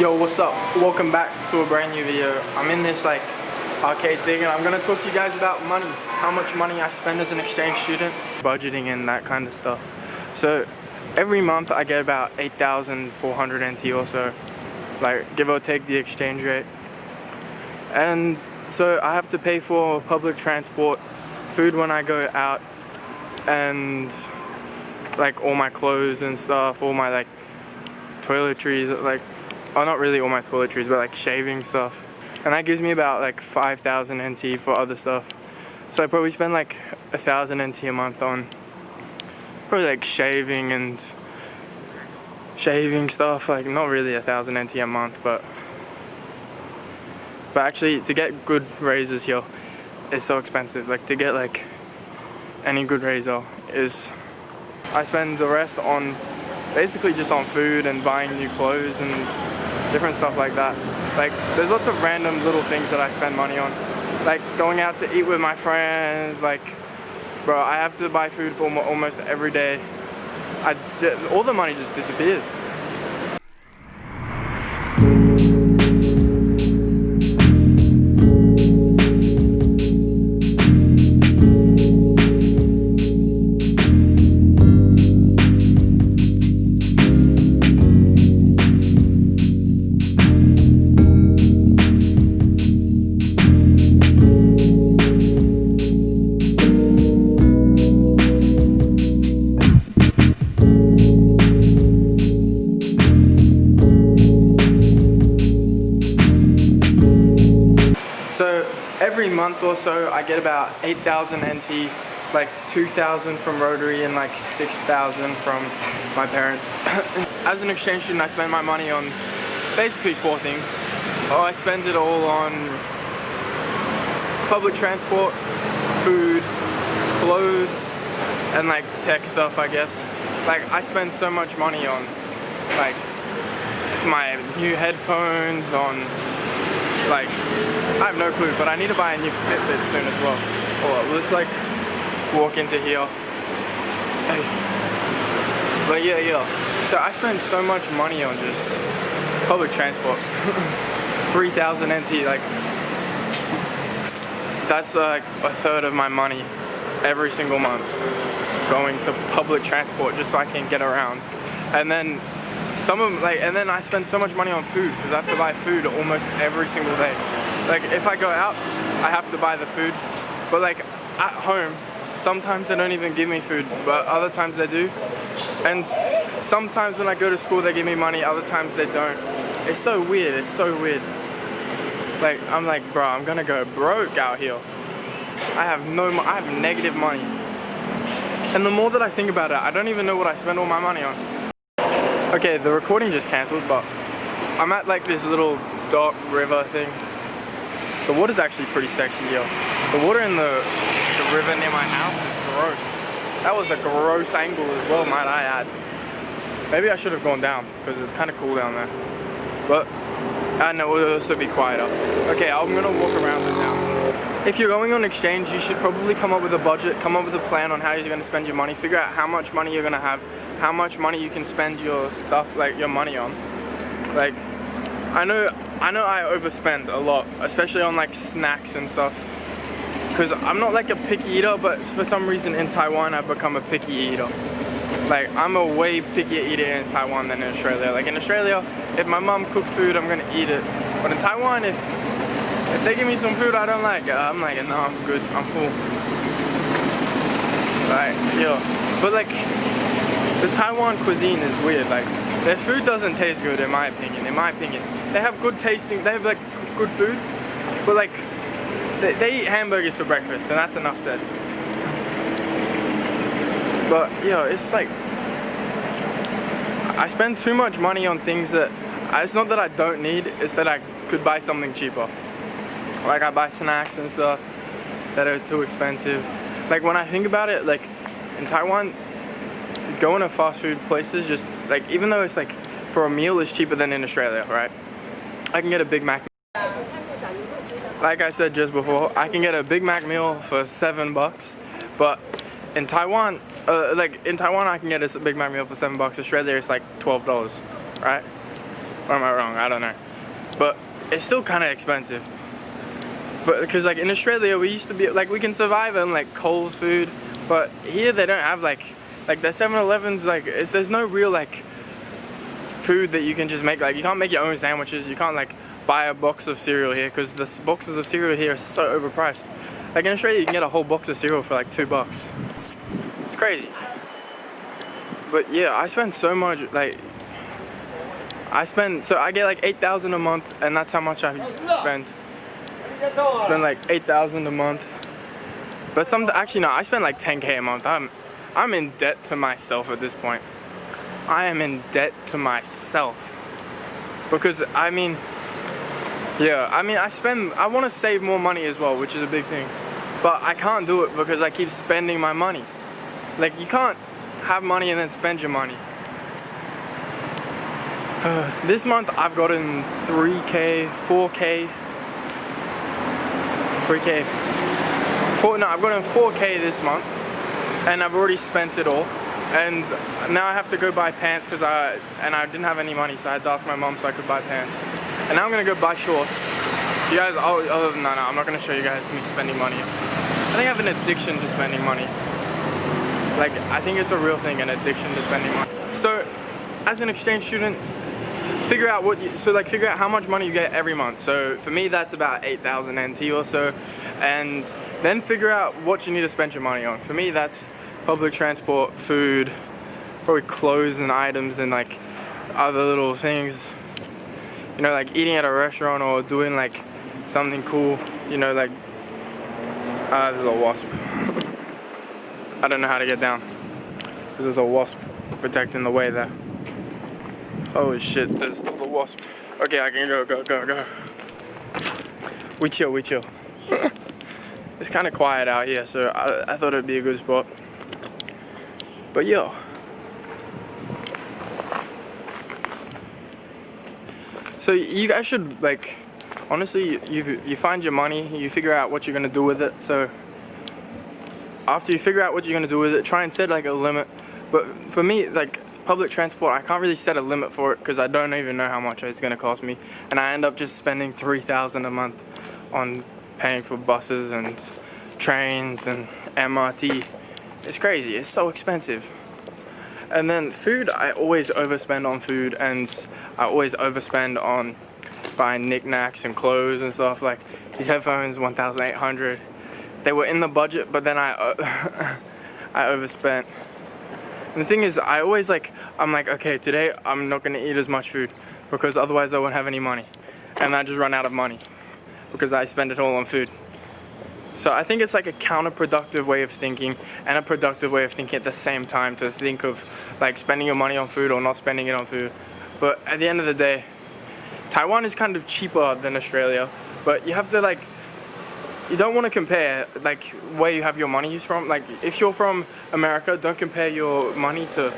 Yo, what's up? Welcome back to a brand new video. I'm in this arcade thing and I'm gonna talk to you guys about money. How much money I spend as an exchange student, budgeting and that kind of stuff. So every month I get about 8,400 NT or so, like give or take the exchange rate. And so I have to pay for public transport, food when I go out, and like all my clothes and stuff, all my toiletries, oh, not really all my toiletries, but like shaving stuff. And that gives me about 5,000 NT for other stuff. So I probably spend 1,000 NT a month on probably shaving and shaving stuff. Not really 1,000 NT a month, but actually to get good razors here is so expensive. To get any good razor is, I spend the rest on basically just on food and buying new clothes and different stuff like that. There's lots of random little things that I spend money on, going out to eat with my friends. Bro, I have to buy food for almost every day. All the money just disappears. So every month or so I get about 8,000 NT, 2,000 from Rotary and 6,000 from my parents. As an exchange student I spend my money on basically 4 things. I spend it all on public transport, food, clothes, and tech stuff, I guess. I spend so much money on my new headphones, on I have no clue, but I need to buy a new Fitbit soon as well. Oh, let's walk into here. Hey. But yeah. So I spend so much money on just public transport. 3,000 NT, that's a third of my money every single month going to public transport just so I can get around. And then and then I spend so much money on food because I have to buy food almost every single day. If I go out, I have to buy the food. But at home, sometimes they don't even give me food, but other times they do. And sometimes when I go to school, they give me money, other times they don't. It's so weird, it's so weird. I'm bro, I'm gonna go broke out here. I have negative money. And the more that I think about it, I don't even know what I spend all my money on. Okay, the recording just cancelled, but I'm at this little dock river thing. The water's actually pretty sexy here. The water in the river near my house is gross. That was a gross angle as well, might I add. Maybe I should have gone down because it's kind of cool down there. But I know it will also be quieter. Okay, I'm gonna walk around it now. If you're going on exchange, you should probably come up with a budget, come up with a plan on how you're gonna spend your money, figure out how much money you're gonna have, how much money you can spend your stuff, your money on. I know I overspend a lot, especially on snacks and stuff. Because I'm not a picky eater, but for some reason in Taiwan I've become a picky eater. I'm a way pickier eater in Taiwan than in Australia. In Australia, if my mom cooks food, I'm gonna eat it. But in Taiwan, if they give me some food I don't like, I'm no, I'm good, I'm full. But the Taiwan cuisine is weird. Their food doesn't taste good in my opinion. They have good tasting, they have good foods, but they eat hamburgers for breakfast, and that's enough said. But it's I spend too much money on things that, it's not that I don't need, it's that I could buy something cheaper. I buy snacks and stuff that are too expensive. When I think about it, in Taiwan, going to fast food places, just even though it's for a meal is cheaper than in Australia, right? I can get a Big Mac. Like I said just before, I can get a Big Mac meal for $7, but in Taiwan, I can get a Big Mac meal for $7. Australia, it's $12, right? Or am I wrong? I don't know. But it's still kind of expensive. But because like in Australia, we used to be like we can survive on like Coles food, but here they don't have like the 7-Elevens. Like there's no real like food that you can just make. Like you can't make your own sandwiches. You can't like buy a box of cereal here because the boxes of cereal here are so overpriced. Like in Australia, you can get a whole box of cereal for like $2. It's crazy. But yeah, I spend so much. Like I get like $8,000 a month, and that's how much I spend. Spend like $8,000 a month. But actually no, I spend like $10K a month. I'm in debt to myself at this point. I am in debt to myself because I mean, I want to save more money as well, which is a big thing. But I can't do it because I keep spending my money. Like you can't have money and then spend your money. This month I've gotten 3K, 4K. I've gotten 4K this month, and I've already spent it all. And now I have to go buy pants because I didn't have any money, so I had to ask my mom so I could buy pants. And now I'm gonna go buy shorts. You guys, other than that, I'm not gonna show you guys me spending money. I think I have an addiction to spending money. Like I think it's a real thing, an addiction to spending money. So, as an exchange student, figure out how much money you get every month. So for me, that's about 8,000 NT or so, and then figure out what you need to spend your money on. For me, that's public transport, food, probably clothes and items, and like other little things. You know, like eating at a restaurant or doing like something cool. You know, like there's a wasp. I don't know how to get down because there's a wasp protecting the way there. Oh shit, there's still the wasp. Okay, I can go. We chill. It's kind of quiet out here, so I thought it'd be a good spot. But yo. So you guys should, like, honestly, you find your money, you figure out what you're gonna do with it. So after you figure out what you're gonna do with it, try and set like a limit. But for me, like, public transport, I can't really set a limit for it because I don't even know how much it's going to cost me, and I end up just spending $3,000 a month on paying for buses and trains and MRT. It's crazy. It's so expensive. And then food, I always overspend on food, and I always overspend on buying knickknacks and clothes and stuff. Like these headphones, 1,800. They were in the budget, but then I overspent. And the thing is, I'm like, okay, today I'm not going to eat as much food because otherwise I won't have any money. And I just run out of money because I spend it all on food. So I think it's like a counterproductive way of thinking and a productive way of thinking at the same time, to think of like spending your money on food or not spending it on food. But at the end of the day, Taiwan is kind of cheaper than Australia, but you have to you don't want to compare like where you have your money used from. Like if you're from America, don't compare your money to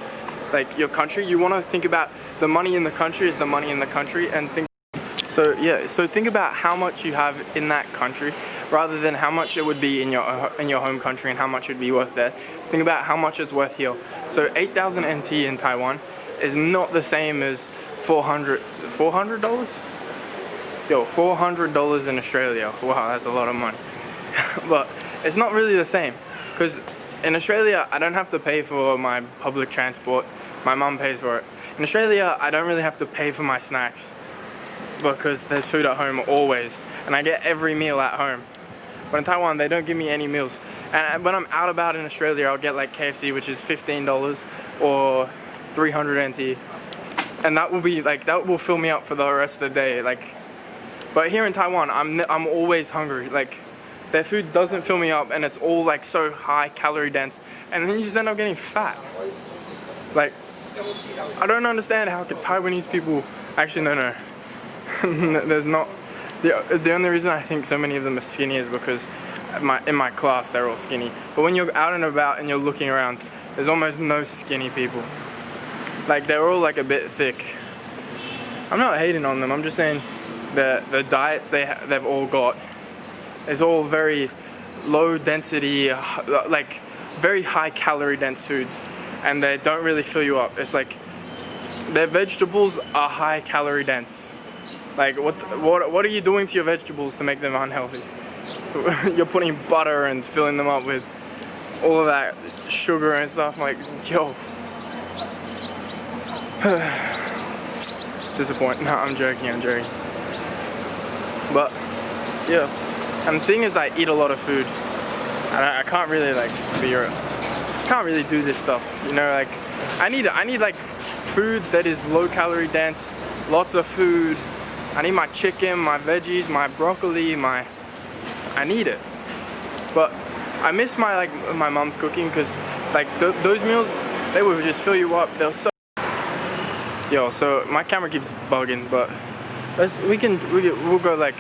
like your country. You want to think about the money in the country is the money in the country, and think think about how much you have in that country rather than how much it would be in your home country and how much it would be worth there. Think about how much it's worth here. So 8,000 NT in Taiwan is not the same as $400. Yo, $400 in Australia. Wow, that's a lot of money. But it's not really the same, because in Australia I don't have to pay for my public transport. My mum pays for it. In Australia I don't really have to pay for my snacks because there's food at home always, and I get every meal at home. But in Taiwan they don't give me any meals. And when I'm out about in Australia, I'll get like KFC, which is $15 or 300 NT, and that will fill me up for the rest of the day. But here in Taiwan, I'm always hungry. Like, their food doesn't fill me up, and it's all like so high calorie dense, and then you just end up getting fat. Like, I don't understand how Taiwanese people actually no. There's not. The only reason I think so many of them are skinny is because in my class they're all skinny. But when you're out and about and you're looking around, there's almost no skinny people. Like, they're all like a bit thick. I'm not hating on them. I'm just saying the diets they've all got is all very low density, like very high calorie dense foods, and they don't really fill you up. It's like their vegetables are high calorie dense. Like what are you doing to your vegetables to make them unhealthy? You're putting butter and filling them up with all of that sugar and stuff. I'm like, yo. Disappointing. No, I'm joking. But yeah, and the thing is, I eat a lot of food, and I can't really like can't really do this stuff. You know, like I need like food that is low calorie dense, lots of food. I need my chicken, my veggies, my broccoli, I need it. But I miss my mom's cooking, because like those meals, they would just fill you up. They're so yo. So my camera keeps bugging, but we'll go like.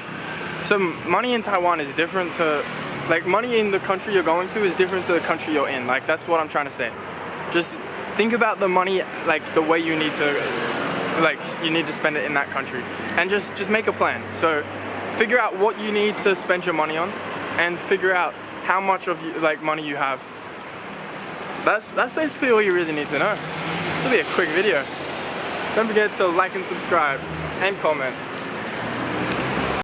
So money in Taiwan is different to, like, money in the country you're going to is different to the country you're in. Like, that's what I'm trying to say. Just think about the money like the way you need to spend it in that country, and just make a plan. So figure out what you need to spend your money on, and figure out how much of money you have. That's basically all you really need to know. This will be a quick video. Don't forget to like and subscribe and comment.